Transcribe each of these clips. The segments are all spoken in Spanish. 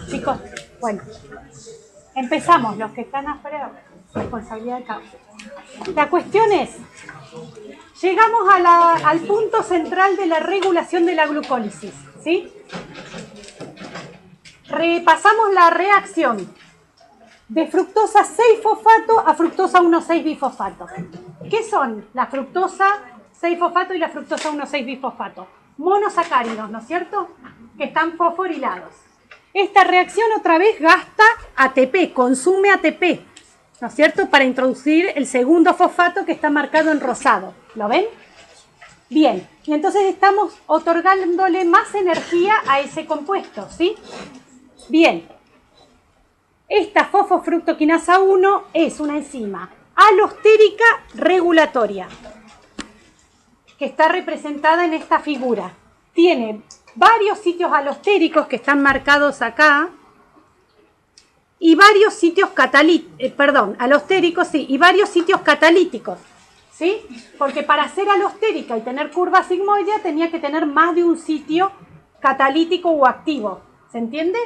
Chicos, bueno, empezamos. Los que están afuera, responsabilidad de cada uno. La cuestión es, llegamos al punto central de la regulación de la glucólisis, ¿sí? Repasamos la reacción de fructosa 6-fosfato a fructosa 1,6-bifosfato. ¿Qué son la fructosa 6-fosfato y la fructosa 1,6-bifosfato? Monosacáridos, ¿no es cierto? Que están fosforilados. Esta reacción otra vez gasta ATP, consume ATP, ¿no es cierto? Para introducir el segundo fosfato que está marcado en rosado. ¿Lo ven? Bien, y entonces estamos otorgándole más energía a ese compuesto, ¿sí? Bien. Esta fosfofructoquinasa 1 es una enzima alostérica regulatoria, que está representada en esta figura. Tiene varios sitios alostéricos que están marcados acá, y varios sitios alostéricos, sí, y varios sitios catalíticos, ¿sí? Porque para ser alostérica y tener curva sigmoidea tenía que tener más de un sitio catalítico o activo, ¿se entiende?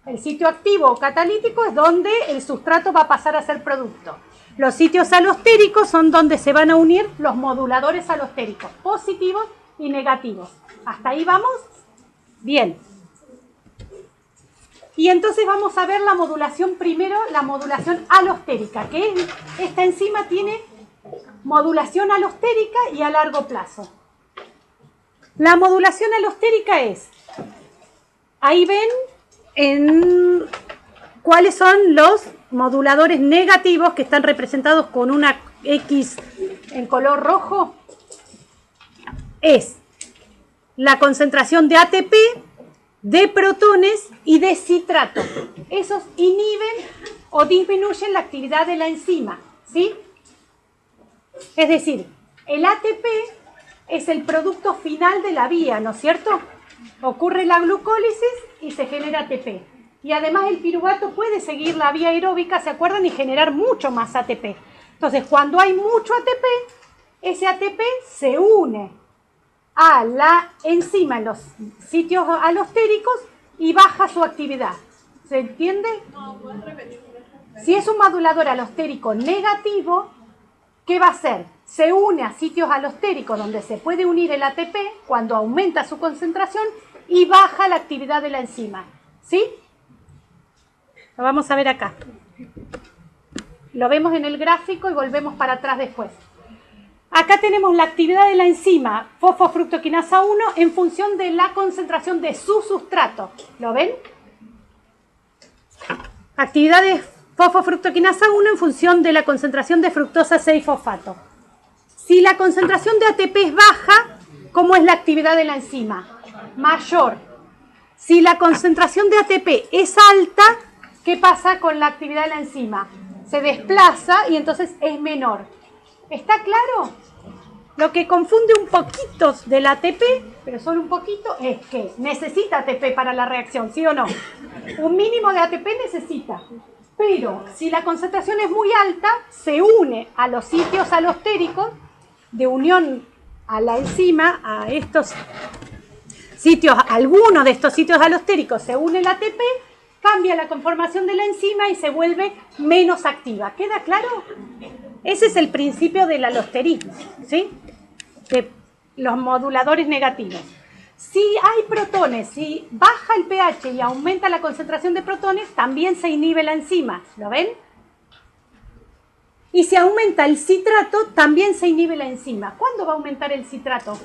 El sitio activo o catalítico es donde el sustrato va a pasar a ser producto. Los sitios alostéricos son donde se van a unir los moduladores alostéricos, positivos y negativos. ¿Hasta ahí vamos? Bien. Y entonces vamos a ver la modulación primero, la modulación alostérica, que es, esta enzima tiene modulación alostérica y a largo plazo. La modulación alostérica es, ahí ven cuáles son los moduladores negativos que están representados con una X en color rojo. Es la concentración de ATP, de protones y de citrato. Esos inhiben o disminuyen la actividad de la enzima, ¿sí? Es decir, el ATP es el producto final de la vía, ¿no es cierto? Ocurre la glucólisis y se genera ATP. Y además el piruvato puede seguir la vía aeróbica, ¿se acuerdan? Y generar mucho más ATP. Entonces, cuando hay mucho ATP, ese ATP se une a la enzima en los sitios alostéricos y baja su actividad. ¿Se entiende? Si es un modulador alostérico negativo, ¿qué va a hacer? Se une a sitios alostéricos donde se puede unir el ATP cuando aumenta su concentración y baja la actividad de la enzima. ¿Sí? Lo vamos a ver acá. Lo vemos en el gráfico y volvemos para atrás después. Acá tenemos la actividad de la enzima fosfofructoquinasa 1 en función de la concentración de su sustrato. ¿Lo ven? Actividad de fosfofructoquinasa 1 en función de la concentración de fructosa 6-fosfato. Si la concentración de ATP es baja, ¿cómo es la actividad de la enzima? Mayor. Si la concentración de ATP es alta, ¿qué pasa con la actividad de la enzima? Se desplaza y entonces es menor. ¿Está claro? Lo que confunde un poquito del ATP, pero solo un poquito, es que necesita ATP para la reacción, ¿sí o no? Un mínimo de ATP necesita. Pero si la concentración es muy alta, se une a los sitios alostéricos de unión a la enzima, a estos sitios, alguno de estos sitios alostéricos se une el ATP, cambia la conformación de la enzima y se vuelve menos activa. ¿Queda claro? Ese es el principio del alosterismo, ¿sí? De los moduladores negativos. Si hay protones, si baja el pH y aumenta la concentración de protones, también se inhibe la enzima. ¿Lo ven? Y si aumenta el citrato, también se inhibe la enzima. ¿Cuándo va a aumentar el citrato?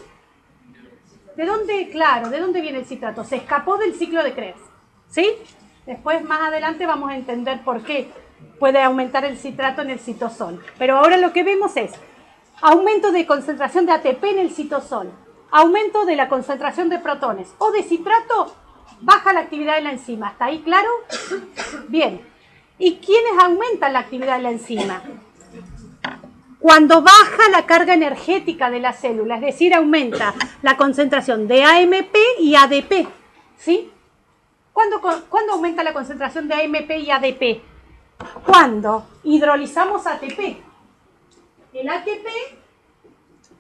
¿De dónde? Claro, ¿de dónde viene el citrato? Se escapó del ciclo de Krebs, ¿sí? Después, más adelante, vamos a entender por qué puede aumentar el citrato en el citosol. Pero ahora lo que vemos es aumento de concentración de ATP en el citosol, aumento de la concentración de protones o de citrato, baja la actividad de la enzima. ¿Está ahí claro? Bien. ¿Y quiénes aumentan la actividad de la enzima? Cuando baja la carga energética de la célula, es decir, aumenta la concentración de AMP y ADP, ¿sí? ¿Cuándo aumenta la concentración de AMP y ADP? Cuando hidrolizamos ATP. El ATP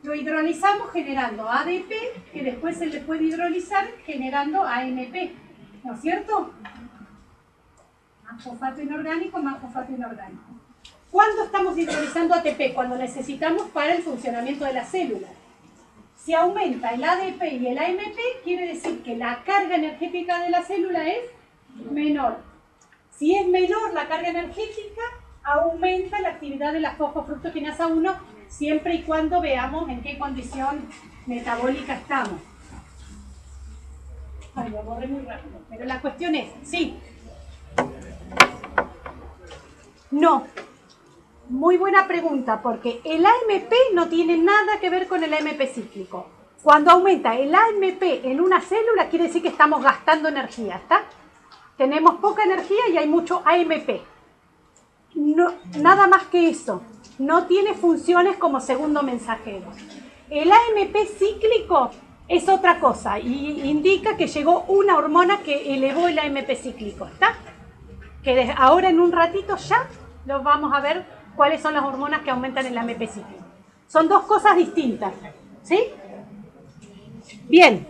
lo hidrolizamos generando ADP, que después se le puede hidrolizar generando AMP, ¿no es cierto? Más fosfato inorgánico, más fosfato inorgánico. ¿Cuándo estamos hidrolizando ATP? Cuando necesitamos para el funcionamiento de la célula. Si aumenta el ADP y el AMP, quiere decir que la carga energética de la célula es menor. Si es menor la carga energética, aumenta la actividad de la fosfofructoquinasa 1, siempre y cuando veamos en qué condición metabólica estamos. Ay, lo borré muy rápido. Pero la cuestión es, sí. No. Muy buena pregunta, porque el AMP no tiene nada que ver con el AMP cíclico. Cuando aumenta el AMP en una célula, quiere decir que estamos gastando energía, ¿está? Tenemos poca energía y hay mucho AMP. No, nada más que eso. No tiene funciones como segundo mensajero. El AMP cíclico es otra cosa y indica que llegó una hormona que elevó el AMP cíclico, ¿está? Que ahora en un ratito ya lo vamos a ver cuáles son las hormonas que aumentan el AMP cíclico. Son dos cosas distintas, ¿sí? Bien.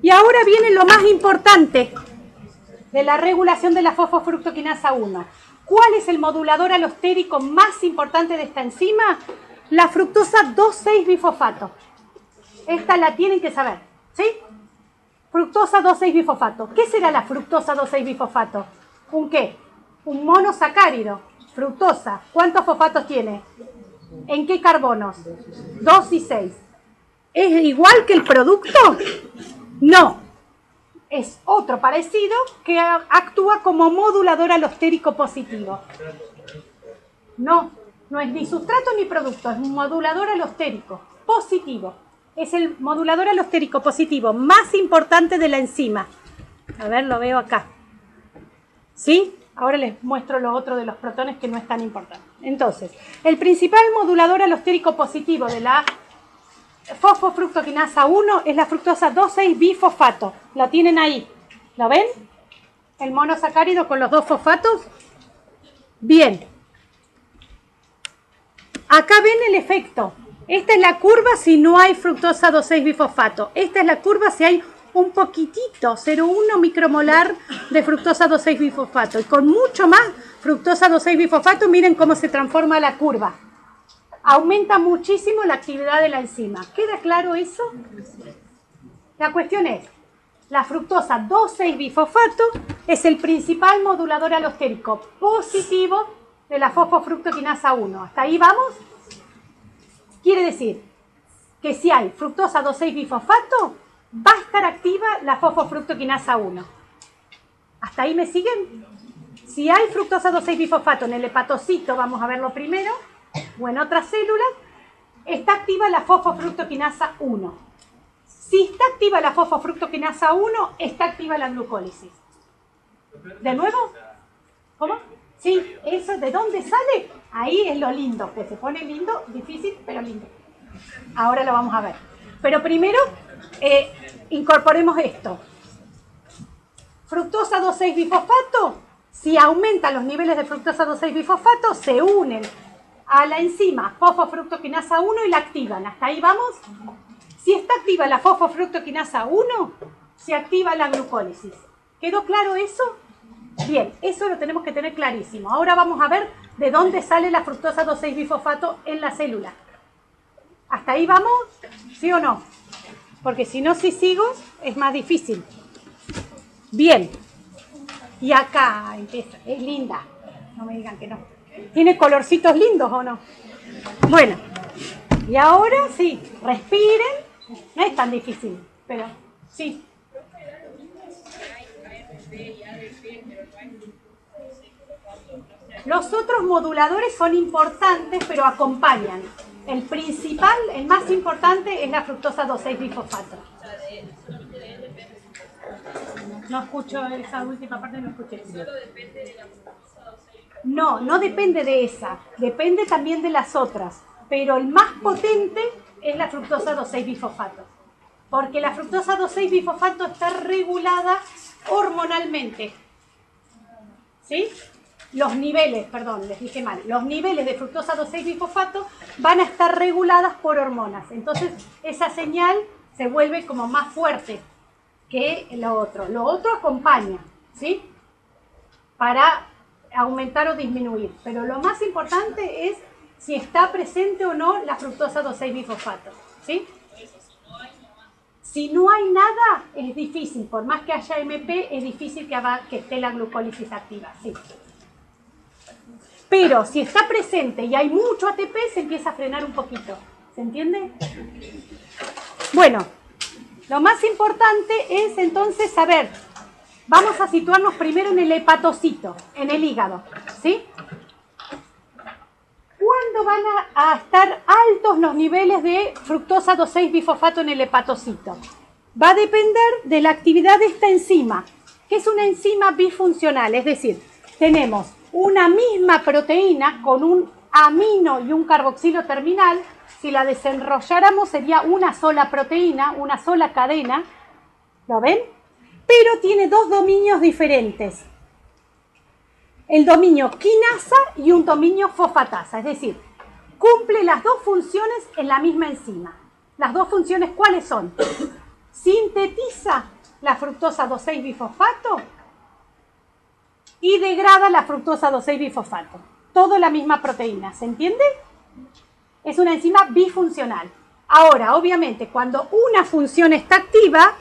Y ahora viene lo más importante de la regulación de la fosfofructoquinasa 1. ¿Cuál es el modulador alostérico más importante de esta enzima? La fructosa 2,6-bifosfato. Esta la tienen que saber, ¿sí? Fructosa 2,6-bifosfato. ¿Qué será la fructosa 2,6-bifosfato? ¿Un qué? Un monosacárido. Fructosa. ¿Cuántos fosfatos tiene? ¿En qué carbonos? 2 y 6. ¿Es igual que el producto? No. Es otro parecido que actúa como modulador alostérico positivo. No, no es ni sustrato ni producto, es un modulador alostérico positivo. Es el modulador alostérico positivo más importante de la enzima. A ver, lo veo acá. ¿Sí? Ahora les muestro lo otro de los protones que no es tan importante. Entonces, el principal modulador alostérico positivo de la fosfofructoquinasa 1 es la fructosa 2,6-bifosfato. ¿La tienen ahí? ¿Lo ven? El monosacárido con los dos fosfatos. Bien. Acá ven el efecto. Esta es la curva si no hay fructosa 2,6-bifosfato. Esta es la curva si hay un poquitito, 0,1 micromolar de fructosa 2,6-bifosfato. Y con mucho más fructosa 2,6-bifosfato, miren cómo se transforma la curva. Aumenta muchísimo la actividad de la enzima. ¿Queda claro eso? La cuestión es, la fructosa 2,6-bifosfato es el principal modulador alostérico positivo de la fosfofructoquinasa 1. ¿Hasta ahí vamos? Quiere decir que si hay fructosa 2,6-bifosfato, va a estar activa la fosfofructoquinasa 1. ¿Hasta ahí me siguen? Si hay fructosa 2,6-bifosfato en el hepatocito, vamos a verlo primero, o en otras células, está activa la fosfofructoquinasa 1. Si está activa la fosfofructoquinasa 1, está activa la glucólisis. ¿De nuevo? ¿Cómo? Sí, eso, ¿de dónde sale? Ahí es lo lindo, que se pone lindo, difícil, pero lindo. Ahora lo vamos a ver. Pero primero, incorporemos esto. Fructosa 2,6-bifosfato, si aumentan los niveles de fructosa 2,6-bifosfato, se unen a la enzima fosfofructoquinasa 1 y la activan. ¿Hasta ahí vamos? Si está activa la fosfofructoquinasa 1, se activa la glucólisis. ¿Quedó claro eso? Bien, eso lo tenemos que tener clarísimo. Ahora vamos a ver de dónde sale la fructosa 2,6-bifosfato en la célula. ¿Hasta ahí vamos? ¿Sí o no? Porque si no, si sigo, es más difícil. Bien. Y acá empieza. Es linda. No me digan que no. ¿Tiene colorcitos lindos o no? Bueno. Y ahora sí, respiren. No es tan difícil, pero sí. Los otros moduladores son importantes, pero acompañan. El principal, el más importante, es la fructosa 2,6-bifosfato. No escucho esa última parte, no escuché. No, no depende de esa. Depende también de las otras. Pero el más potente es la fructosa 2,6-bifosfato. Porque la fructosa 2,6-bifosfato está regulada hormonalmente. ¿Sí? Los niveles, perdón, les dije mal, los niveles de fructosa 2,6-bifosfato van a estar reguladas por hormonas. Entonces, esa señal se vuelve como más fuerte que lo otro. Lo otro acompaña, ¿sí? para aumentar o disminuir. Pero lo más importante es si está presente o no la fructosa 2,6-bifosfato. ¿Sí? Si no hay nada, es difícil. Por más que haya MP, es difícil que esté la glucólisis activa. ¿Sí? Pero si está presente y hay mucho ATP, se empieza a frenar un poquito. ¿Se entiende? Bueno, lo más importante es entonces saber. Vamos a situarnos primero en el hepatocito, en el hígado. ¿Sí? ¿Cuándo van a estar altos los niveles de fructosa 2,6-bifosfato en el hepatocito? Va a depender de la actividad de esta enzima, que es una enzima bifuncional, es decir, tenemos una misma proteína con un amino y un carboxilo terminal. Si la desenrolláramos sería una sola proteína, una sola cadena, ¿lo ven? Pero tiene dos dominios diferentes. El dominio quinasa y un dominio fosfatasa, es decir, cumple las dos funciones en la misma enzima. Las dos funciones, ¿cuáles son? Sintetiza la fructosa 2,6-bifosfato y degrada la fructosa 2,6-bifosfato. Todo la misma proteína, ¿se entiende? Es una enzima bifuncional. Ahora, obviamente, cuando una función está activa,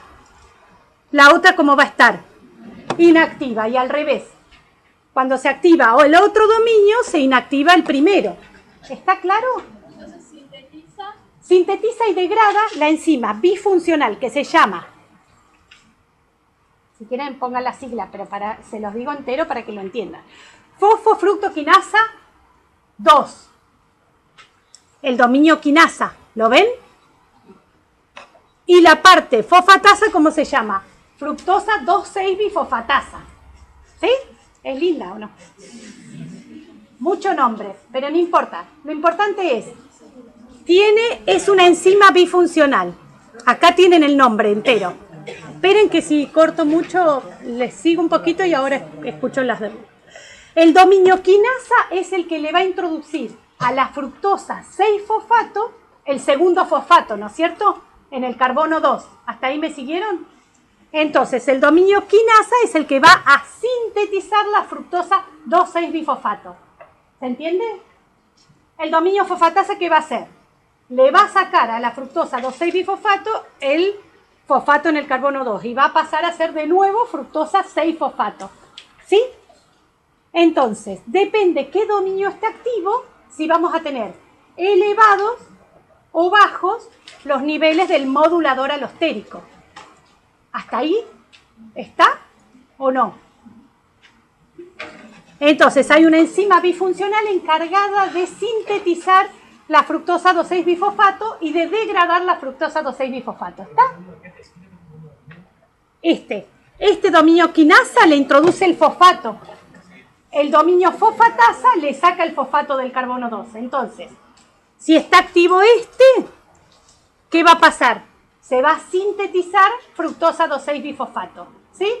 la otra, ¿cómo va a estar? Inactiva, y al revés. Cuando se activa el otro dominio, se inactiva el primero. ¿Está claro? Entonces sintetiza. Sintetiza y degrada la enzima bifuncional que se llama, si quieren pongan la sigla, pero se los digo entero para que lo entiendan. Fosfofructoquinasa 2. El dominio quinasa, ¿lo ven? Y la parte fosfatasa, ¿cómo se llama? Fructosa 2,6-bifosfatasa. ¿Sí? ¿Es linda o no? Mucho nombre, pero no importa. Lo importante es una enzima bifuncional. Acá tienen el nombre entero. Esperen que si corto mucho, les sigo un poquito y ahora escucho las demás. El dominio quinasa es el que le va a introducir a la fructosa 6-fosfato, el segundo fosfato, ¿no es cierto? En el carbono 2. ¿Hasta ahí me siguieron? Entonces, el dominio quinasa es el que va a sintetizar la fructosa 2,6-bifosfato. ¿Se entiende? El dominio fosfatasa, ¿qué va a hacer? Le va a sacar a la fructosa 2,6-bifosfato el fosfato en el carbono 2 y va a pasar a ser de nuevo fructosa 6-fosfato. ¿Sí? Entonces, depende qué dominio esté activo, si vamos a tener elevados o bajos los niveles del modulador alostérico. ¿Hasta ahí? ¿Está o no? Entonces, hay una enzima bifuncional encargada de sintetizar la fructosa 2,6-bifosfato y de degradar la fructosa 2,6-bifosfato. ¿Está? Este dominio quinasa le introduce el fosfato. El dominio fosfatasa le saca el fosfato del carbono 2. Entonces, si está activo ¿qué va a pasar? Se va a sintetizar fructosa 2,6-bifosfato. ¿Sí?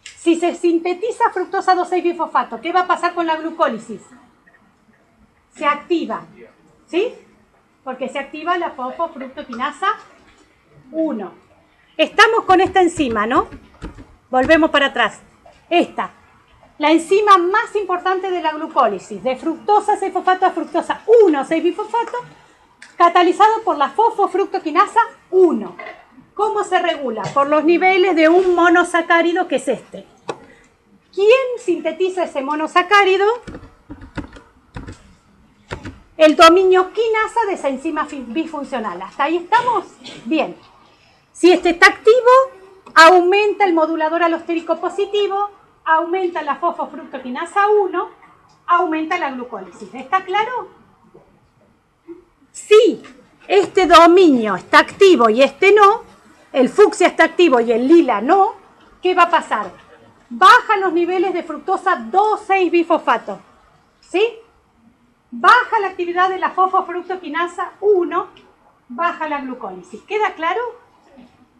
Si se sintetiza fructosa 2,6-bifosfato, ¿qué va a pasar con la glucólisis? Se activa. ¿Sí? Porque se activa la fosfofructoquinasa 1. Estamos con esta enzima, ¿no? Volvemos para atrás. La enzima más importante de la glucólisis, de fructosa 6-fosfato a fructosa 1,6-bifosfato, catalizado por la fosfofructoquinasa 1. ¿Cómo se regula? Por los niveles de un monosacárido que es este. ¿Quién sintetiza ese monosacárido? El dominio quinasa de esa enzima bifuncional. ¿Hasta ahí estamos? Bien. Si este está activo, aumenta el modulador alostérico positivo, aumenta la fosfofructoquinasa 1, aumenta la glucólisis. ¿Está claro? Si este dominio está activo y este no, el fucsia está activo y el lila no, ¿qué va a pasar? Bajan los niveles de fructosa 2,6-bifosfato. ¿Sí? Baja la actividad de la fosfofructoquinasa 1, baja la glucólisis. ¿Queda claro?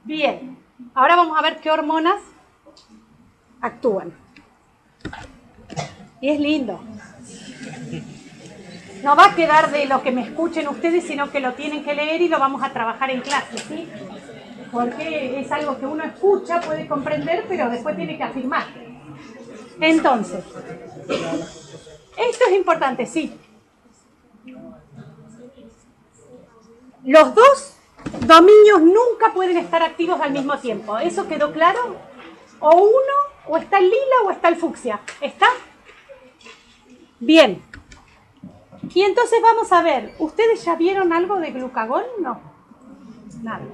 Bien. Ahora vamos a ver qué hormonas actúan. Y es lindo. No va a quedar de lo que me escuchen ustedes, sino que lo tienen que leer y lo vamos a trabajar en clase, ¿sí? Porque es algo que uno escucha, puede comprender, pero después tiene que afirmar. Entonces, esto es importante, sí. Los dos dominios nunca pueden estar activos al mismo tiempo. ¿Eso quedó claro? O uno, o está el lila o está el fucsia. ¿Está? Bien. Y entonces vamos a ver, ¿ustedes ya vieron algo de glucagón? No. Nada.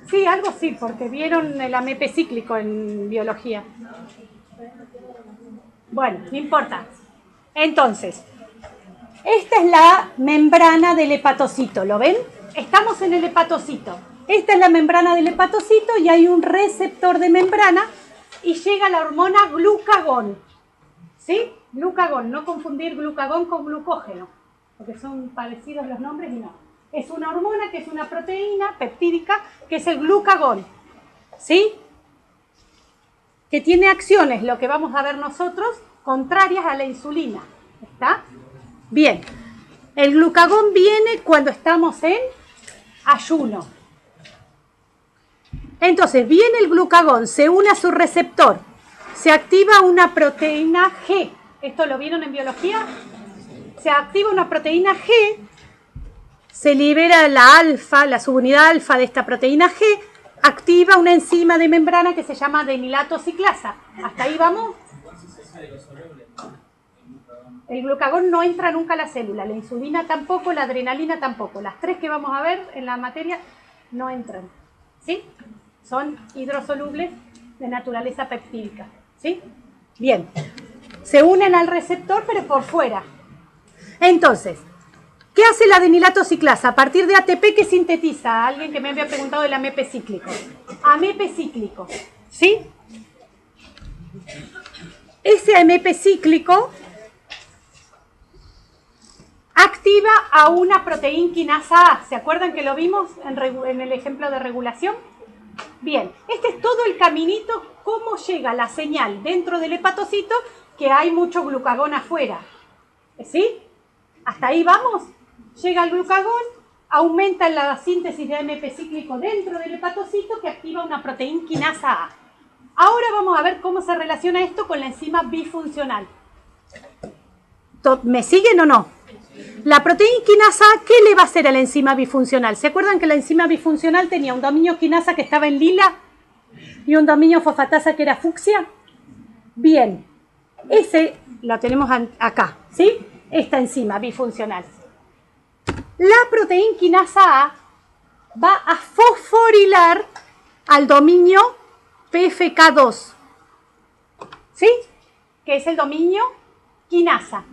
Sí, algo sí, porque vieron el AMP cíclico en biología. Bueno, no importa. Entonces, esta es la membrana del hepatocito, ¿lo ven? Estamos en el hepatocito. Esta es la membrana del hepatocito y hay un receptor de membrana y llega la hormona glucagón. ¿Sí? Glucagón, no confundir glucagón con glucógeno, porque son parecidos los nombres y no. Es una hormona que es una proteína peptídica que es el glucagón. ¿Sí? Que tiene acciones, lo que vamos a ver nosotros, contrarias a la insulina. ¿Está? Bien. El glucagón viene cuando estamos en ayuno. Entonces, viene el glucagón, se une a su receptor, se activa una proteína G. ¿Esto lo vieron en biología? Se activa una proteína G, se libera la alfa, la subunidad alfa de esta proteína G, activa una enzima de membrana que se llama adenilato ciclasa. ¿Hasta ahí vamos? El glucagón no entra nunca a la célula, la insulina tampoco, la adrenalina tampoco. Las tres que vamos a ver en la materia no entran. ¿Sí? Son hidrosolubles de naturaleza peptídica. ¿Sí? Bien. Se unen al receptor, pero por fuera. Entonces, ¿qué hace la adenilato ciclasa? A partir de ATP, ¿qué sintetiza? Alguien que me había preguntado del AMP cíclico. AMP cíclico. ¿Sí? Ese AMP cíclico activa a una proteína quinasa A. ¿Se acuerdan que lo vimos en el ejemplo de regulación? Bien, este es todo el caminito, cómo llega la señal dentro del hepatocito que hay mucho glucagón afuera. ¿Sí? ¿Hasta ahí vamos? Llega el glucagón, aumenta la síntesis de AMP cíclico dentro del hepatocito que activa una proteína quinasa A. Ahora vamos a ver cómo se relaciona esto con la enzima bifuncional. ¿Me siguen o no? La proteína quinasa A, ¿qué le va a hacer a la enzima bifuncional? ¿Se acuerdan que la enzima bifuncional tenía un dominio quinasa que estaba en lila y un dominio fosfatasa que era fucsia? Bien, ese lo tenemos acá, ¿sí? Esta enzima bifuncional. La proteína quinasa A va a fosforilar al dominio PFK2, ¿sí? Que es el dominio quinasa.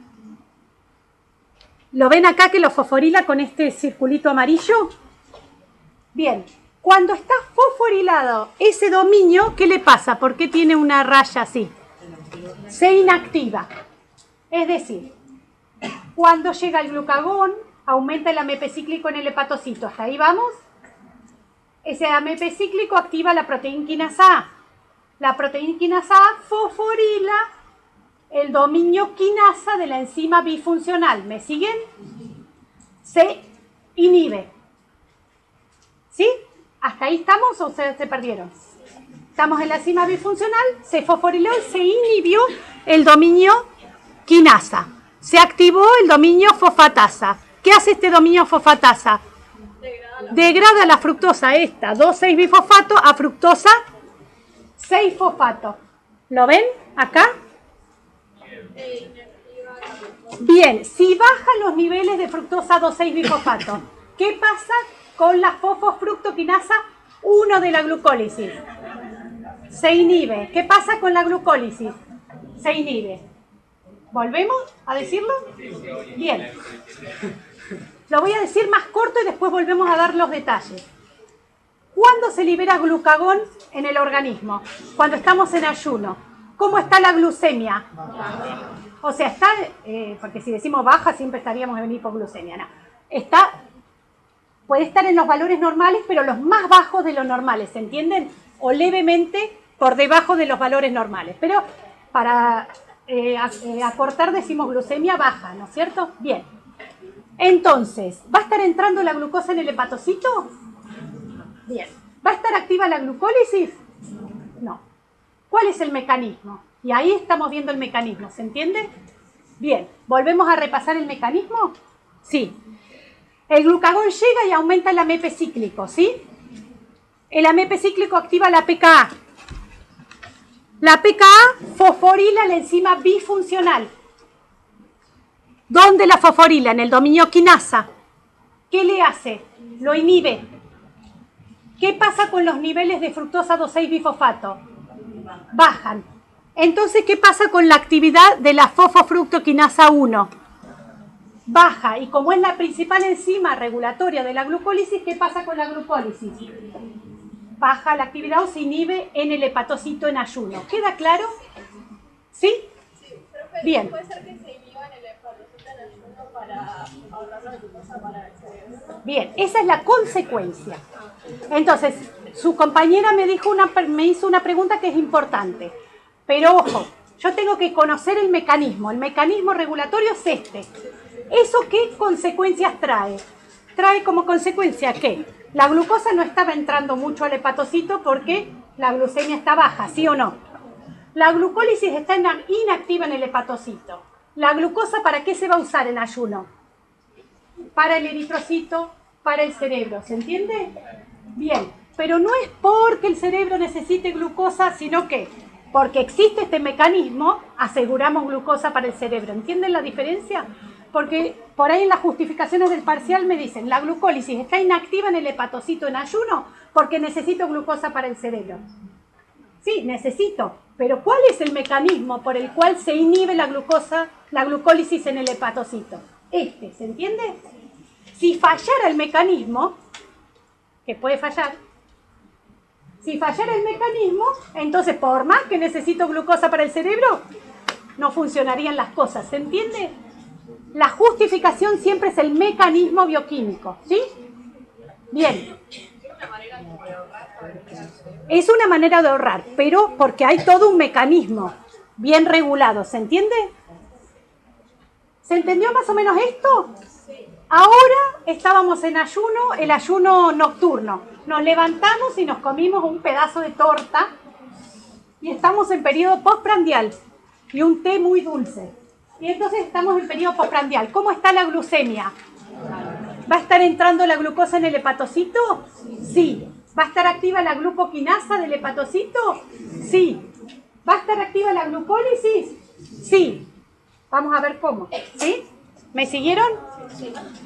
¿Lo ven acá que lo fosforila con este circulito amarillo? Bien, cuando está fosforilado ese dominio, ¿qué le pasa? ¿Por qué tiene una raya así? Se inactiva. Es decir, cuando llega el glucagón, aumenta el AMP cíclico en el hepatocito. ¿Hasta ahí vamos? Ese AMP cíclico activa la proteína quinasa A. La proteína quinasa A fosforila el dominio quinasa de la enzima bifuncional. ¿Me siguen? Se inhibe. ¿Sí? ¿Hasta ahí estamos o se perdieron? Estamos en la enzima bifuncional, se fosforiló y se inhibió el dominio quinasa. Se activó el dominio fosfatasa. ¿Qué hace este dominio fosfatasa? Degrada la fructosa esta, 2,6-bifosfato, a fructosa 6-fosfato. ¿Lo ven acá? Bien, si bajan los niveles de fructosa 2,6-bifosfato, ¿qué pasa con la fosfofructoquinasa 1 de la glucólisis? Se inhibe. ¿Qué pasa con la glucólisis? Se inhibe. ¿Volvemos a decirlo? Bien. Lo voy a decir más corto y después volvemos a dar los detalles. ¿Cuándo se libera glucagón en el organismo? Cuando estamos en ayuno. ¿Cómo está la glucemia? O sea, está, porque si decimos baja siempre estaríamos en hipoglucemia. No. Puede estar en los valores normales, pero los más bajos de los normales, ¿se entienden? O levemente por debajo de los valores normales. Pero para acortar decimos glucemia baja, ¿no es cierto? Bien. Entonces, ¿va a estar entrando la glucosa en el hepatocito? Bien. ¿Va a estar activa la glucólisis? No. ¿Cuál es el mecanismo? Y ahí estamos viendo el mecanismo, ¿se entiende? Bien, ¿volvemos a repasar el mecanismo? Sí. El glucagón llega y aumenta el AMP cíclico, ¿sí? El AMP cíclico activa la pKa. La pKa fosforila la enzima bifuncional. ¿Dónde la fosforila? En el dominio quinasa. ¿Qué le hace? Lo inhibe. ¿Qué pasa con los niveles de fructosa 2,6-bifosfato? Bajan. Entonces, ¿qué pasa con la actividad de la fosfofructoquinasa 1? Baja. Y como es la principal enzima regulatoria de la glucólisis, ¿qué pasa con la glucólisis? Baja la actividad o se inhibe en el hepatocito en ayuno. ¿Queda claro? ¿Sí? Sí, profe, Bien. ¿puede ser que se inhiba en el hepatocito en ayuno para ahorrar la glucosa para el cerebro? Bien, esa es la consecuencia. Entonces, su compañera me hizo una pregunta que es importante. Pero ojo, yo tengo que conocer el mecanismo. El mecanismo regulatorio es este. ¿Eso qué consecuencias trae? Trae como consecuencia que la glucosa no estaba entrando mucho al hepatocito porque la glucemia está baja, ¿sí o no? La glucólisis está inactiva en el hepatocito. ¿La glucosa para qué se va a usar en ayuno? Para el eritrocito, para el cerebro, ¿se entiende? Bien, pero no es porque el cerebro necesite glucosa, sino que porque existe este mecanismo, aseguramos glucosa para el cerebro. ¿Entienden la diferencia? Porque por ahí en las justificaciones del parcial me dicen, la glucólisis está inactiva en el hepatocito en ayuno porque necesito glucosa para el cerebro. Sí, necesito, pero ¿cuál es el mecanismo por el cual se inhibe la glucólisis en el hepatocito? ¿se entiende? Si fallara el mecanismo, que puede fallar, si fallara el mecanismo, entonces por más que necesito glucosa para el cerebro, no funcionarían las cosas, ¿se entiende? La justificación siempre es el mecanismo bioquímico, ¿sí? Bien. Es una manera de ahorrar, pero porque hay todo un mecanismo bien regulado, ¿se entiende? ¿Se entendió más o menos esto? Ahora estábamos en ayuno, el ayuno nocturno. Nos levantamos y nos comimos un pedazo de torta y estamos en periodo postprandial y un té muy dulce. Y entonces estamos en periodo postprandial. ¿Cómo está la glucemia? ¿Va a estar entrando la glucosa en el hepatocito? Sí. ¿Va a estar activa la glucoquinasa del hepatocito? Sí. ¿Va a estar activa la glucólisis? Sí. Vamos a ver cómo. ¿Sí? ¿Me siguieron?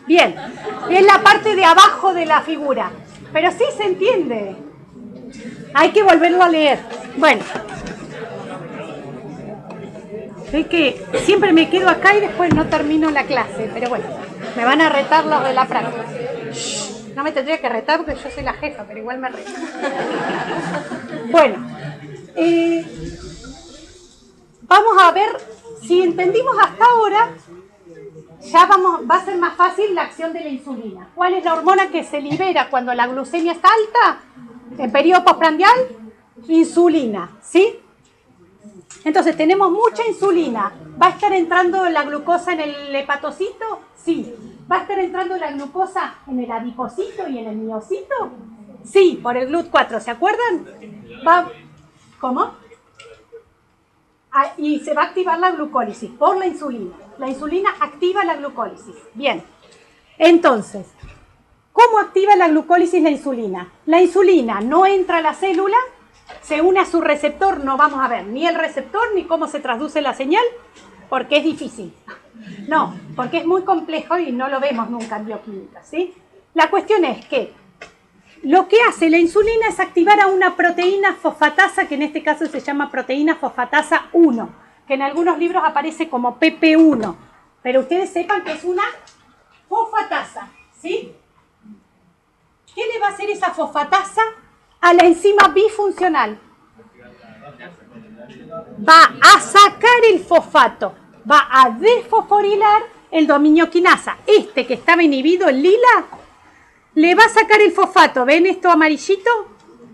Bien. Es la parte de abajo de la figura. Pero sí se entiende. Hay que volverlo a leer. Bueno. Es que siempre me quedo acá y después no termino la clase. Pero bueno, me van a retar los de la práctica. No me tendría que retar porque yo soy la jefa, pero igual me reto. Bueno. Vamos a ver si entendimos hasta ahora. Ya va a ser más fácil la acción de la insulina. ¿Cuál es la hormona que se libera cuando la glucemia está alta? En periodo postprandial, insulina, ¿sí? Entonces tenemos mucha insulina. ¿Va a estar entrando la glucosa en el hepatocito? Sí. ¿Va a estar entrando la glucosa en el adipocito y en el miocito? Sí, por el GLUT4, ¿se acuerdan? ¿Cómo? Y se va a activar la glucólisis por la insulina. La insulina activa la glucólisis. Bien. Entonces, ¿cómo activa la glucólisis la insulina? La insulina no entra a la célula, se une a su receptor, no vamos a ver ni el receptor ni cómo se traduce la señal, porque es difícil. No, porque es muy complejo y no lo vemos nunca en bioquímica, ¿sí? La cuestión es que lo que hace la insulina es activar a una proteína fosfatasa, que en este caso se llama proteína fosfatasa 1, que en algunos libros aparece como PP1, pero ustedes sepan que es una fosfatasa, ¿sí? ¿Qué le va a hacer esa fosfatasa a la enzima bifuncional? Va a sacar el fosfato, va a desfosforilar el dominio quinasa. Este que estaba inhibido, el lila, le va a sacar el fosfato. ¿Ven esto amarillito?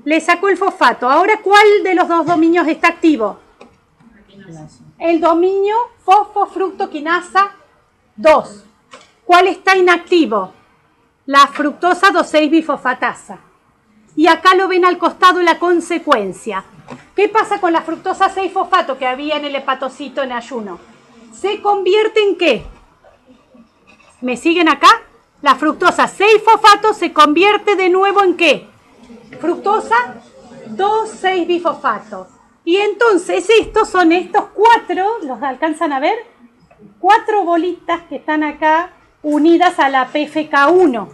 Le sacó el fosfato. Ahora, ¿cuál de los dos dominios está activo? El dominio fosfofructoquinasa 2. ¿Cuál está inactivo? La fructosa 2,6-bifosfatasa. Y acá lo ven al costado la consecuencia. ¿Qué pasa con la fructosa 6-fosfato que había en el hepatocito en ayuno? ¿Se convierte en qué? ¿Me siguen acá? La fructosa 6-fosfato se convierte de nuevo en ¿qué? Fructosa 2,6-bifosfato. Y entonces estos son estos 4, ¿los alcanzan a ver? 4 bolitas que están acá unidas a la PFK1.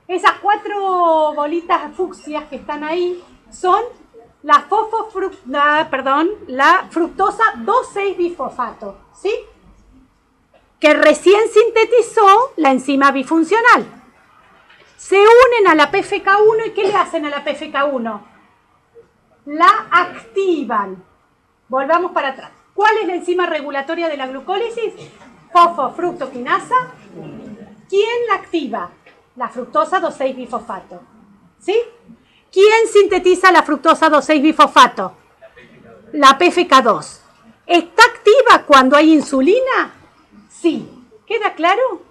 Esas 4 bolitas fucsias que están ahí son la fructosa 2,6-bifosfato, ¿sí? Que recién sintetizó la enzima bifuncional. Se unen a la PFK1 y ¿qué le hacen a la PFK1? La activan. Volvamos para atrás. ¿Cuál es la enzima regulatoria de la glucólisis? Fosfofructoquinasa. ¿Quién la activa? La fructosa 2,6-bifosfato. ¿Sí? ¿Quién sintetiza la fructosa 2,6-bifosfato? La PFK2. ¿Está activa cuando hay insulina? Sí. ¿Queda claro?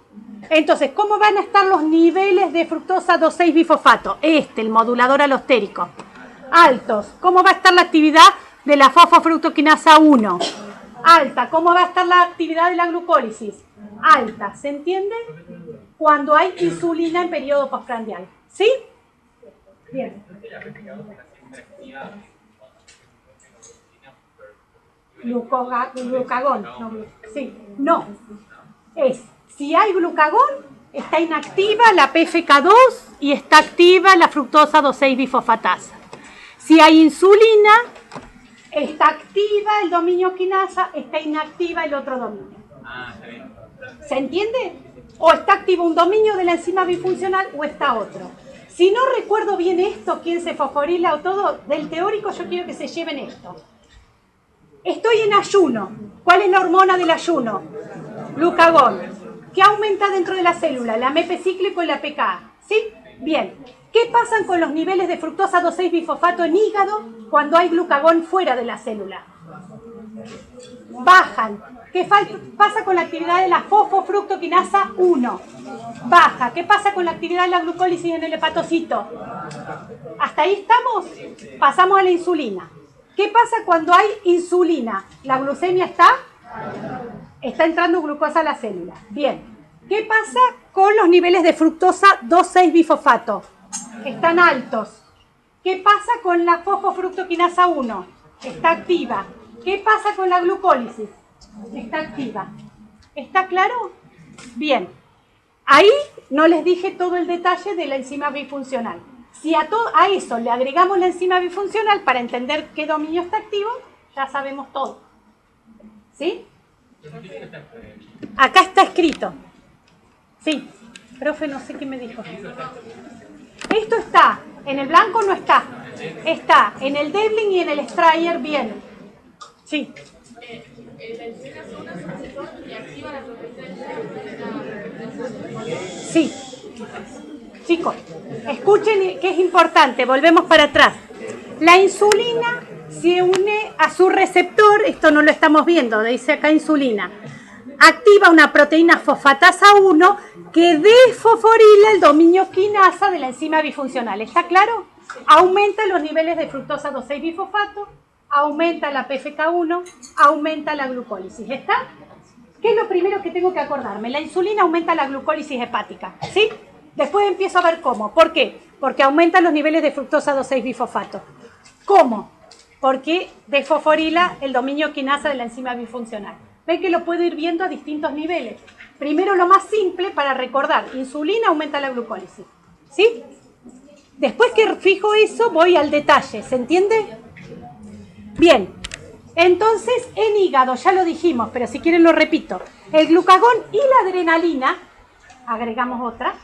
Entonces, ¿cómo van a estar los niveles de fructosa 2,6-bifosfato? El modulador alostérico. Altos. ¿Cómo va a estar la actividad de la fosfofructoquinasa 1? Alta. ¿Cómo va a estar la actividad de la glucólisis? Alta. ¿Se entiende? Cuando hay insulina en periodo postprandial. ¿Sí? Bien. Glucagón. Sí. No. Si hay glucagón, está inactiva la PFK2 y está activa la fructosa 2,6-bifosfatasa. Si hay insulina, está activa el dominio quinasa, está inactiva el otro dominio. ¿Se entiende? O está activo un dominio de la enzima bifuncional o está otro. Si no recuerdo bien esto, quién se fosforila o todo, del teórico yo quiero que se lleven esto. Estoy en ayuno. ¿Cuál es la hormona del ayuno? Glucagón. ¿Qué aumenta dentro de la célula? La AMP cíclico y la PKA. ¿Sí? Bien. ¿Qué pasa con los niveles de fructosa 2,6-bifosfato en hígado cuando hay glucagón fuera de la célula? Bajan. ¿Qué pasa con la actividad de la fosfofructoquinasa 1? Baja. ¿Qué pasa con la actividad de la glucólisis en el hepatocito? ¿Hasta ahí estamos? Pasamos a la insulina. ¿Qué pasa cuando hay insulina? ¿La glucemia está entrando glucosa a la célula? Bien. ¿Qué pasa con los niveles de fructosa 2,6-bifosfato? Están altos. ¿Qué pasa con la fosfofructoquinasa 1? Está activa. ¿Qué pasa con la glucólisis? Está activa. ¿Está claro? Bien. Ahí no les dije todo el detalle de la enzima bifuncional. Si a eso le agregamos la enzima bifuncional para entender qué dominio está activo, ya sabemos todo. ¿Sí? Acá está escrito. Sí. Profe, no sé qué me dijo. Esto está. En el blanco no está. Está en el Devlin y en el Strayer bien. Sí. Sí. Chicos, escuchen que es importante. Volvemos para atrás. La insulina se une a su receptor. Esto no lo estamos viendo. Dice acá insulina. Activa una proteína fosfatasa 1 que desfosforila el dominio quinasa de la enzima bifuncional. ¿Está claro? Aumenta los niveles de fructosa 2,6-bifosfato, aumenta la PFK1, aumenta la glucólisis. ¿Está? ¿Qué es lo primero que tengo que acordarme? La insulina aumenta la glucólisis hepática, ¿sí? Después empiezo a ver cómo. ¿Por qué? Porque aumenta los niveles de fructosa 2,6-bifosfato. ¿Cómo? Porque desfosforila el dominio quinasa de la enzima bifuncional. Ven que lo puedo ir viendo a distintos niveles. Primero lo más simple para recordar. Insulina aumenta la glucólisis. ¿Sí? Después que fijo eso, voy al detalle. ¿Se entiende? Bien. Entonces, en hígado, ya lo dijimos, pero si quieren lo repito. El glucagón y la adrenalina, agregamos otra.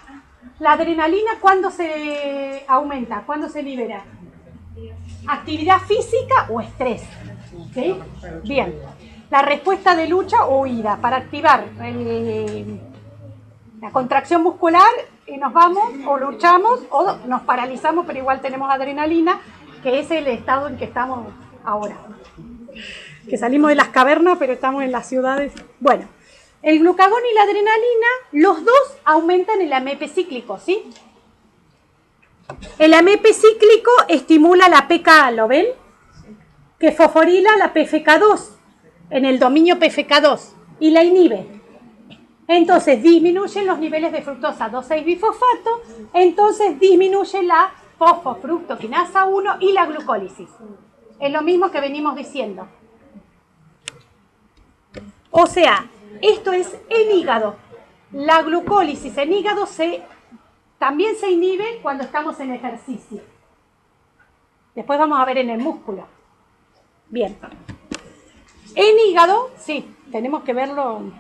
La adrenalina, ¿cuándo se aumenta? ¿Cuándo se libera? ¿Actividad física o estrés? ¿Sí? Bien. La respuesta de lucha o huida para activar la contracción muscular y nos vamos o luchamos o nos paralizamos, pero igual tenemos adrenalina, que es el estado en que estamos ahora. Que salimos de las cavernas, pero estamos en las ciudades. Bueno, el glucagón y la adrenalina, los dos aumentan el AMP cíclico, ¿sí? El AMP cíclico estimula la pKa, ¿lo ven? Que fosforila la PFK2 en el dominio PFK2 y la inhibe. Entonces disminuyen los niveles de fructosa 2,6-bifosfato, entonces disminuye la fosfofructoquinasa 1 y la glucólisis. Es lo mismo que venimos diciendo. O sea, esto es en hígado. La glucólisis en hígado también se inhibe cuando estamos en ejercicio. Después vamos a ver en el músculo. Bien. En hígado, sí, tenemos que verlo.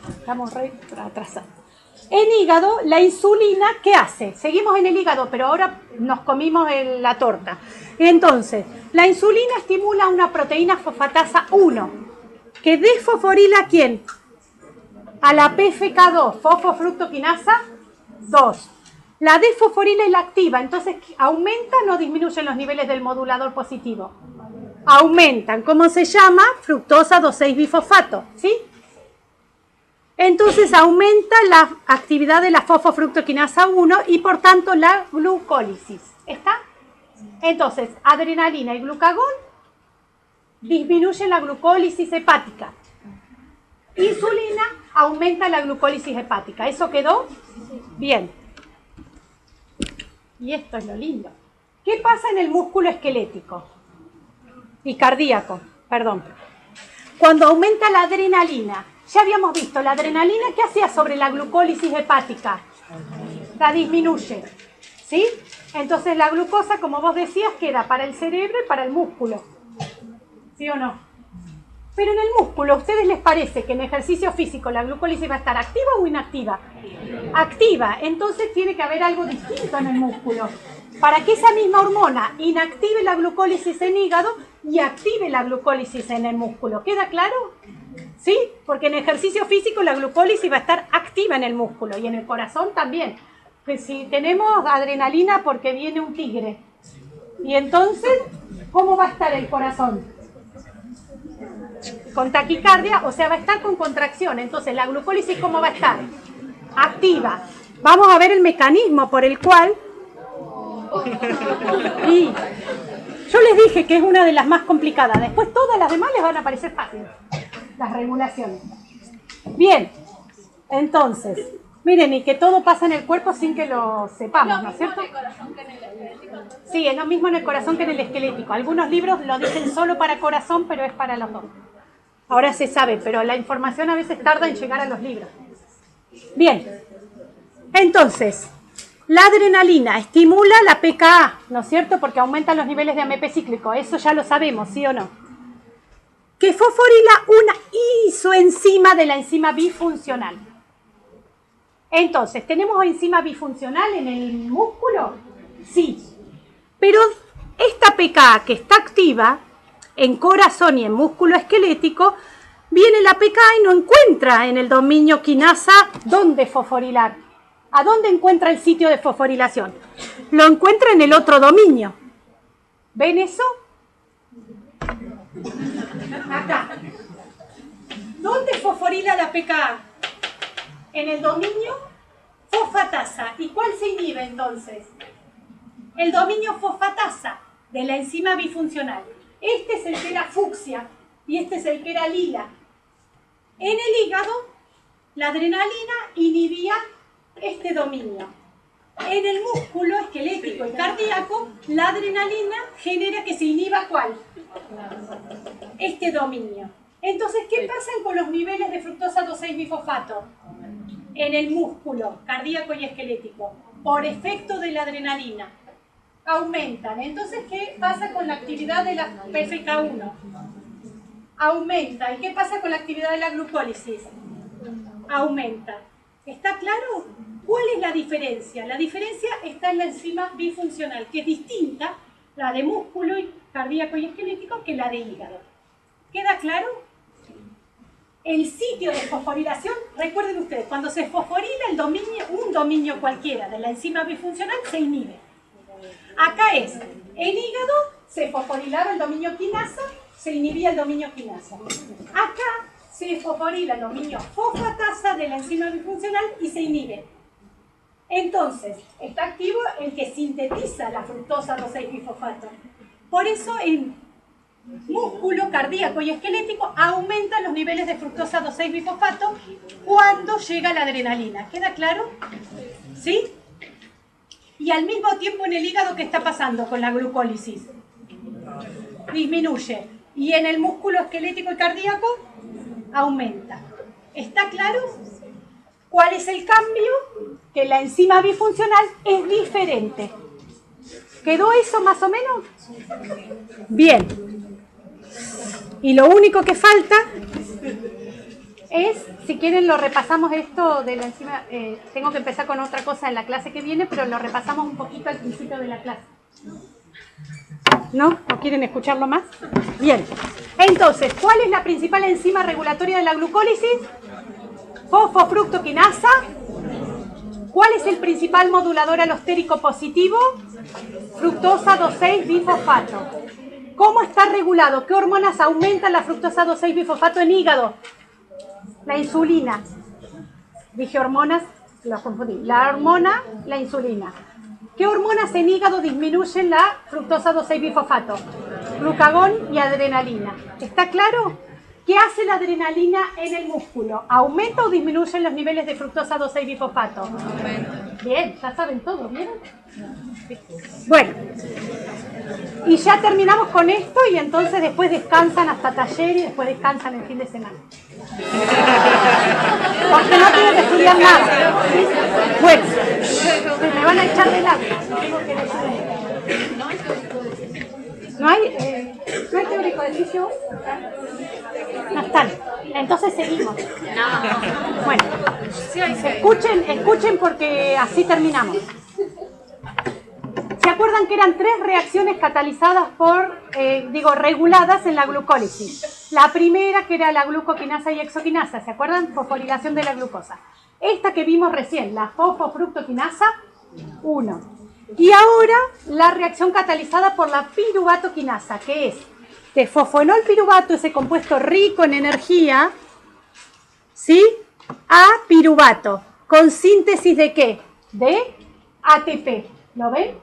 Estamos re atrasados. En hígado, la insulina, ¿qué hace? Seguimos en el hígado, pero ahora nos comimos la torta. Entonces, la insulina estimula una proteína fosfatasa 1, que desfosforila ¿a quién? A la PFK2, fosfofructoquinasa 2. La desfosforila y la activa, entonces, ¿aumentan o disminuyen los niveles del modulador positivo? Aumentan. ¿Cómo se llama? Fructosa 2,6-bifosfato, ¿sí? Entonces aumenta la actividad de la fosfofructoquinasa 1 y por tanto la glucólisis. ¿Está? Entonces, adrenalina y glucagón disminuyen la glucólisis hepática. Insulina aumenta la glucólisis hepática. ¿Eso quedó? Bien. Y esto es lo lindo. ¿Qué pasa en el músculo esquelético? Y cardíaco, perdón. Cuando aumenta la adrenalina, ya habíamos visto, la adrenalina, ¿qué hacía sobre la glucólisis hepática? La disminuye, ¿sí? Entonces la glucosa, como vos decías, queda para el cerebro y para el músculo. ¿Sí o no? Pero en el músculo, ¿a ustedes les parece que en ejercicio físico la glucólisis va a estar activa o inactiva? Activa, entonces tiene que haber algo distinto en el músculo. Para que esa misma hormona inactive la glucólisis en hígado y active la glucólisis en el músculo. ¿Queda claro? ¿Sí? Porque en ejercicio físico la glucólisis va a estar activa en el músculo y en el corazón también. Pues si tenemos adrenalina porque viene un tigre. Y entonces, ¿cómo va a estar el corazón? Con taquicardia, o sea, va a estar con contracción. Entonces, ¿la glucólisis cómo va a estar? Activa. Vamos a ver el mecanismo por el cual... Y yo les dije que es una de las más complicadas. Después todas las demás les van a parecer fáciles. Las regulaciones. Bien, entonces, miren, y que todo pasa en el cuerpo sin que lo sepamos, ¿no es cierto? Sí, es lo mismo en el corazón que en el esquelético. Algunos libros lo dicen solo para corazón, pero es para los dos. Ahora se sabe, pero la información a veces tarda en llegar a los libros. Bien, entonces, la adrenalina estimula la pKa, ¿no es cierto? Porque aumenta los niveles de AMP cíclico, eso ya lo sabemos, ¿sí o no? Que fosforila una isoenzima de la enzima bifuncional. Entonces, ¿tenemos enzima bifuncional en el músculo? Sí. Pero esta pKa que está activa en corazón y en músculo esquelético, viene la pKa y no encuentra en el dominio quinasa dónde fosforilar. ¿A dónde encuentra el sitio de fosforilación? Lo encuentra en el otro dominio. ¿Ven eso? Acá. ¿Dónde fosforila la pKa? En el dominio fosfatasa. ¿Y cuál se inhibe entonces? El dominio fosfatasa de la enzima bifuncional. Este es el que era fucsia y este es el que era lila. En el hígado, la adrenalina inhibía este dominio. En el músculo esquelético y cardíaco, la adrenalina genera que se inhiba ¿cuál? Este dominio. Entonces, ¿qué pasa con los niveles de fructosa 2,6-bifosfato? En el músculo cardíaco y esquelético, por efecto de la adrenalina, aumentan. Entonces, ¿qué pasa con la actividad de la PFK1? Aumenta. ¿Y qué pasa con la actividad de la glucólisis? Aumenta. ¿Está claro? ¿Cuál es la diferencia? La diferencia está en la enzima bifuncional, que es distinta, la de músculo cardíaco y esquelético, que la de hígado. ¿Queda claro? El sitio de fosforilación, recuerden ustedes, cuando se fosforila el dominio, un dominio cualquiera de la enzima bifuncional, se inhibe. Acá es, en hígado se fosforilaba el dominio quinasa, se inhibía el dominio quinasa. Acá se fosforila el dominio fosfatasa de la enzima bifuncional y se inhibe. Entonces, está activo el que sintetiza la fructosa 2,6-bifosfato. Por eso en músculo cardíaco y esquelético aumentan los niveles de fructosa 2,6-bifosfato cuando llega la adrenalina. ¿Queda claro? ¿Sí? Y al mismo tiempo en el hígado, ¿qué está pasando con la glucólisis? Disminuye. Y en el músculo esquelético y cardíaco aumenta. ¿Está claro? ¿Cuál es el cambio? Que la enzima bifuncional es diferente. ¿Quedó eso más o menos? Bien. Y lo único que falta es, si quieren lo repasamos esto de la enzima, tengo que empezar con otra cosa en la clase que viene, pero lo repasamos un poquito al principio de la clase. ¿No? ¿No quieren escucharlo más? Bien. Entonces, ¿cuál es la principal enzima regulatoria de la glucólisis? Fosfofructoquinasa. ¿Cuál es el principal modulador alostérico positivo? Fructosa 2,6-bifosfato. ¿Cómo está regulado? ¿Qué hormonas aumentan la fructosa 2,6-bifosfato en hígado? La insulina. Dije hormonas, los confundí. La hormona, la insulina. ¿Qué hormonas en hígado disminuyen la fructosa 2,6-bifosfato? Glucagón y adrenalina. ¿Está claro? ¿Qué hace la adrenalina en el músculo? ¿Aumenta o disminuye los niveles de fructosa 2,6-bifosfato? Bien, ya saben todo, ¿vieron? Bueno, y ya terminamos con esto y entonces después descansan hasta taller y después descansan el fin de semana. Porque no tienen que estudiar nada. Bueno, me van a echar de lado. ¿No hay teórico de fisio? No están. Entonces seguimos. Bueno, escuchen porque así terminamos. ¿Se acuerdan que eran 3 reacciones catalizadas reguladas en la glucólisis? La primera, que era la glucoquinasa y exoquinasa, ¿se acuerdan? Fosforilación de la glucosa. Esta que vimos recién, la fosfofructoquinasa 1. Y ahora la reacción catalizada por la piruvatoquinasa, que es de fosfonolpiruvato, ese compuesto rico en energía, ¿sí? A piruvato, con síntesis ¿de qué? De ATP. ¿Lo ven?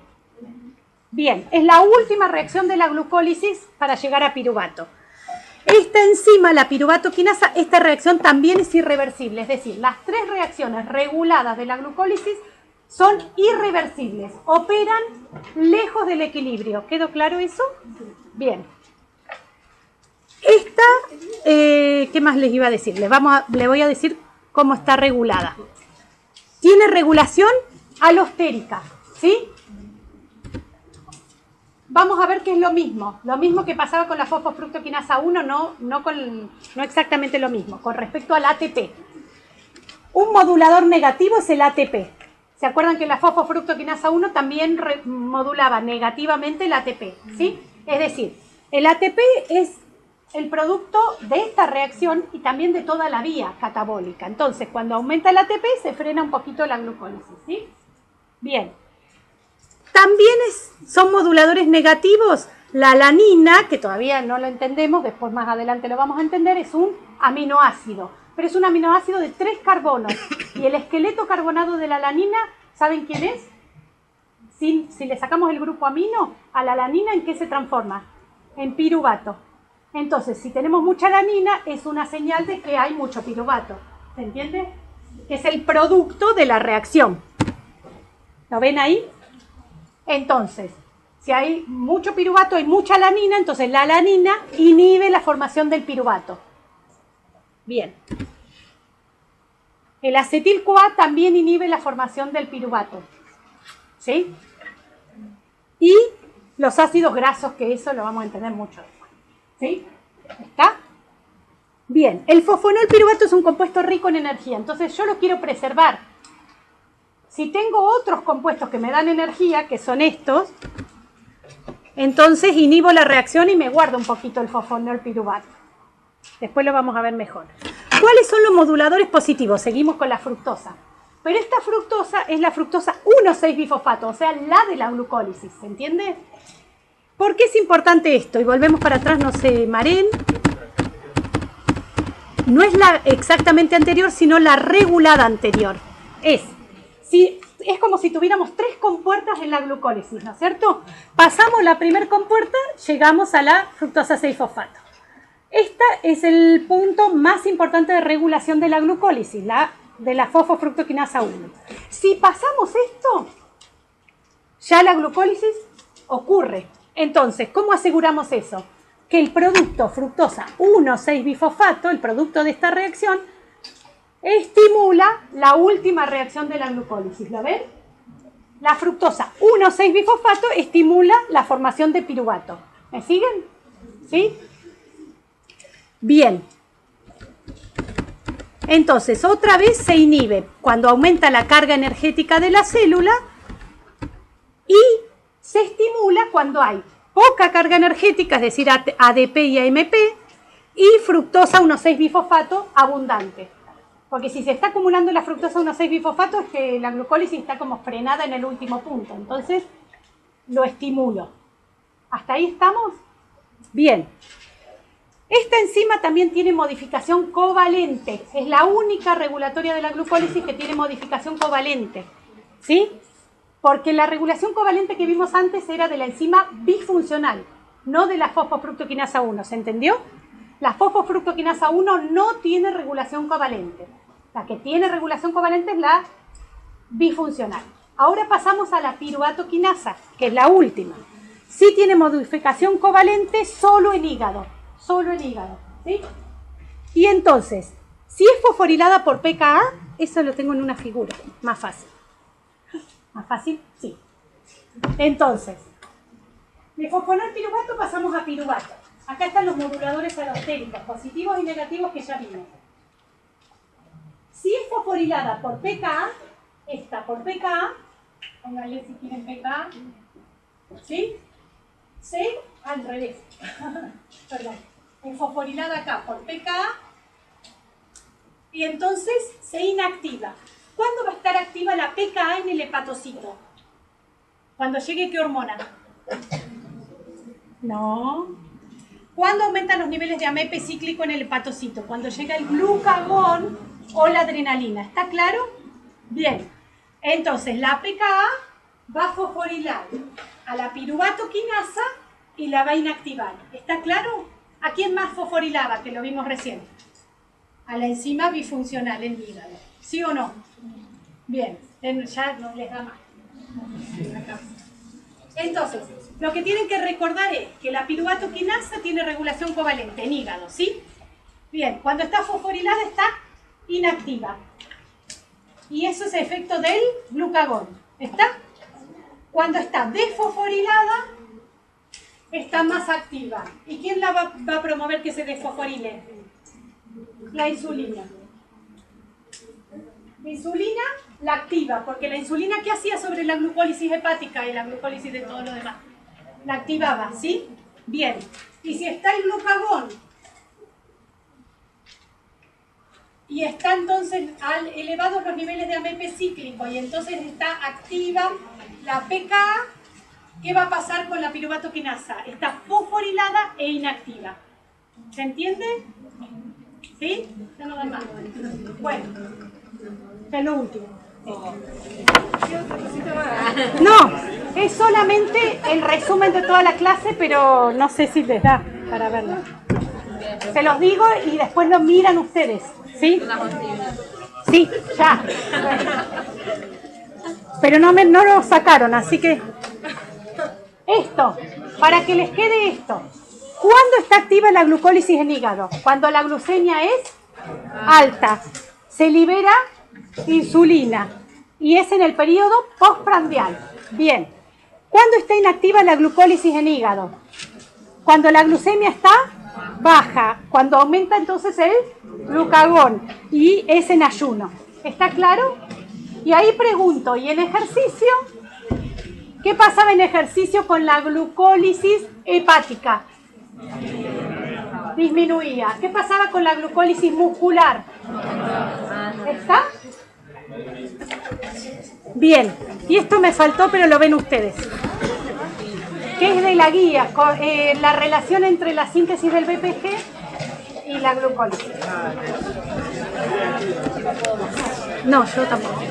Bien, es la última reacción de la glucólisis para llegar a piruvato. Esta enzima, la piruvatoquinasa, esta reacción también es irreversible, es decir, las 3 reacciones reguladas de la glucólisis son irreversibles, operan lejos del equilibrio. ¿Quedó claro eso? Bien. Esta, ¿qué más les iba a decir? Les voy a decir cómo está regulada. Tiene regulación alostérica, ¿sí? Vamos a ver qué es lo mismo que pasaba con la fosfofructoquinasa 1, no exactamente lo mismo, con respecto al ATP. Un modulador negativo es el ATP. ¿Se acuerdan que la fosfofructoquinasa 1 también modulaba negativamente el ATP? ¿Sí? Es decir, el ATP es el producto de esta reacción y también de toda la vía catabólica. Entonces, cuando aumenta el ATP, se frena un poquito la glucólisis, ¿sí? Bien. También son moduladores negativos. La alanina, que todavía no lo entendemos, después más adelante lo vamos a entender, es un aminoácido. Pero es un aminoácido de 3 carbonos. Y el esqueleto carbonado de la alanina, ¿saben quién es? Si le sacamos el grupo amino, a la alanina, ¿en qué se transforma? En piruvato. Entonces, si tenemos mucha alanina, es una señal de que hay mucho piruvato. ¿Se entiende? Que es el producto de la reacción. ¿Lo ven ahí? Entonces, si hay mucho piruvato y mucha alanina, entonces la alanina inhibe la formación del piruvato. Bien. El acetil-CoA también inhibe la formación del piruvato. ¿Sí? Y los ácidos grasos, que eso lo vamos a entender mucho después. ¿Sí? ¿Está? Bien. El fosfonolpiruvato es un compuesto rico en energía, entonces yo lo quiero preservar. Si tengo otros compuestos que me dan energía, que son estos, entonces inhibo la reacción y me guardo un poquito el fosfonolpiruvato. Después lo vamos a ver mejor. ¿Cuáles son los moduladores positivos? Seguimos con la fructosa. Pero esta fructosa es la fructosa 1,6-bifosfato, o sea, la de la glucólisis, ¿se entiende? ¿Por qué es importante esto? Y volvemos para atrás, no se mareen. No es la exactamente anterior, sino la regulada anterior. Si es como si tuviéramos 3 compuertas en la glucólisis, ¿no es cierto? Pasamos la primera compuerta, llegamos a la fructosa 6-fosfato. Este es el punto más importante de regulación de la glucólisis, de la fosfofructoquinasa 1. Si pasamos esto, ya la glucólisis ocurre. Entonces, ¿cómo aseguramos eso? Que el producto fructosa 1,6-bifosfato, el producto de esta reacción, estimula la última reacción de la glucólisis. ¿Lo ven? La fructosa 1,6-bifosfato estimula la formación de piruvato. ¿Me siguen? ¿Sí? Bien. Entonces, otra vez se inhibe cuando aumenta la carga energética de la célula y se estimula cuando hay poca carga energética, es decir, ADP y AMP, y fructosa 1,6-bifosfato abundante. Porque si se está acumulando la fructosa 1,6-bifosfato es que la glucólisis está como frenada en el último punto. Entonces, lo estimulo. ¿Hasta ahí estamos? Bien. Esta enzima también tiene modificación covalente. Es la única regulatoria de la glucólisis que tiene modificación covalente. ¿Sí? Porque la regulación covalente que vimos antes era de la enzima bifuncional, no de la fosfofructoquinasa 1. ¿Se entendió? La fosfofructoquinasa 1 no tiene regulación covalente. La que tiene regulación covalente es la bifuncional. Ahora pasamos a la piruvatoquinasa, que es la última. Sí tiene modificación covalente solo en hígado. Solo en hígado. ¿Sí? Y entonces, si es fosforilada por pKa, eso lo tengo en una figura, más fácil. ¿Más fácil? Sí. Entonces, de fosfonal piruvato pasamos a piruvato. Acá están los moduladores alostéricos, positivos y negativos que ya vimos. Si es fosforilada por pKa, esta por pKa, pónganle si quieren pKa, ¿sí? C al revés. Perdón. Es fosforilada acá por pKa y entonces se inactiva. ¿Cuándo va a estar activa la pKa en el hepatocito? ¿Cuando llegue qué hormona? No. ¿Cuándo aumentan los niveles de AMP cíclico en el hepatocito? Cuando llega el glucagón o la adrenalina. ¿Está claro? Bien. Entonces la pKa va a fosforilar a la piruvatoquinasa y la va a inactivar. ¿Está claro? ¿A quién más fosforilaba? Que lo vimos recién. A la enzima bifuncional en hígado. ¿Sí o no? Bien, ya no les da más. Entonces, lo que tienen que recordar es que la piruvatoquinasa tiene regulación covalente en hígado, ¿sí? Bien, cuando está fosforilada está inactiva. Y eso es efecto del glucagón. ¿Está? Cuando está desfosforilada, está más activa. ¿Y quién la va a promover que se desfosforile? La insulina. La insulina la activa, porque la insulina, ¿qué hacía sobre la glucólisis hepática y la glucólisis de todo lo demás? La activaba, ¿sí? Bien. Y si está el glucagón y está entonces elevados los niveles de AMP cíclico y entonces está activa la pKa, ¿qué va a pasar con la piruvatoquinasa? Está fosforilada e inactiva. ¿Se entiende? ¿Sí? Ya no da más. Bueno, es lo último. No, es solamente el resumen de toda la clase, pero no sé si les da para verlo. Se los digo y después lo miran ustedes, ¿sí? Sí, ya. Pero no lo sacaron, así que... Esto, para que les quede esto. ¿Cuándo está activa la glucólisis en hígado? Cuando la glucemia es alta. Se libera insulina y es en el periodo postprandial. Bien. ¿Cuándo está inactiva la glucólisis en hígado? Cuando la glucemia está baja. Cuando aumenta entonces el glucagón y es en ayuno. ¿Está claro? Y ahí pregunto, ¿y en ejercicio? ¿Qué pasaba en ejercicio con la glucólisis hepática? Disminuía. ¿Qué pasaba con la glucólisis muscular? ¿Está? Bien. Y esto me faltó, pero lo ven ustedes. ¿Qué es de la guía? La relación entre la síntesis del BPG y la glucólisis. No, yo tampoco.